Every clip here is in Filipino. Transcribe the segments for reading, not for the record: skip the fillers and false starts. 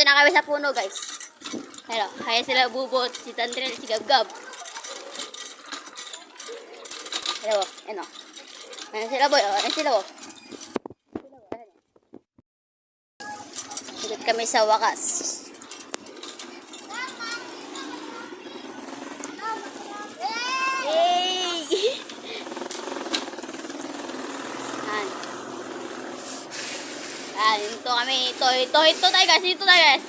na kami sa puno, guys. Hello, kaya sila bubot, si Tandrel, si Gab-Gab. Hello, ano. Ayan sila, boy. Ayan sila, oh. Ikot kami sa wakas. Yay! Ayan. Ayan, ito kami. Ito tayo, guys. Ito tayo, guys.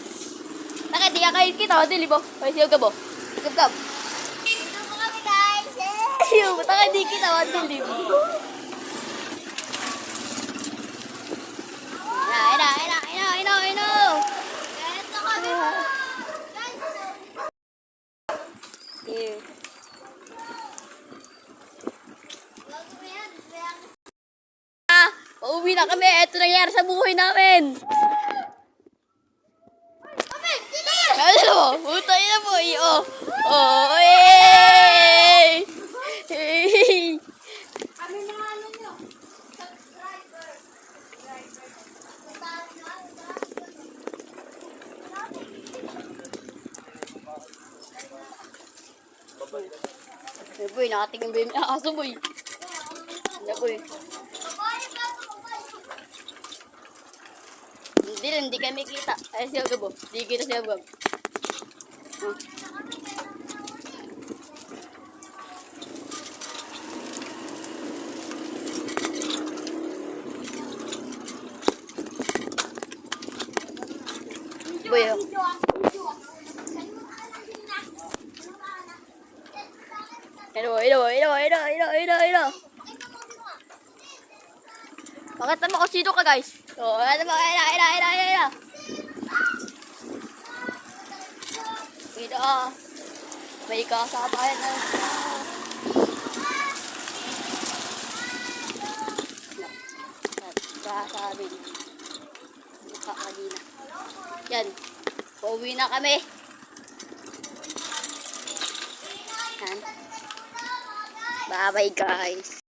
Bakit di ka kayo kita? O, dili po. O, siya Gab, oh. Gab-Gab. Ito po kami guys. Ayaw, ba't ka di kita? O, dili po. Ino. Ito kami po. Guys. Yeah. Pauwi na kami. Ito nangyari sa buhay namin. Ano mo? Utay na po. Yay! Hey! Kami mga ano nyo. Subscriber. Boy, nakatingin ba yung aso, boy? Ano, boy? Hindi kami kita. Ay, siya Gabo. Hindi kita siya Gabo. Boy, oh. Hello. Pakita mo kung sino ka, guys. So, pakita mo. Ila. Dito, may kasabayan na. Kasabi. Nakakagina. Yan. Pauwi na kami. Yan. Bye-bye, guys.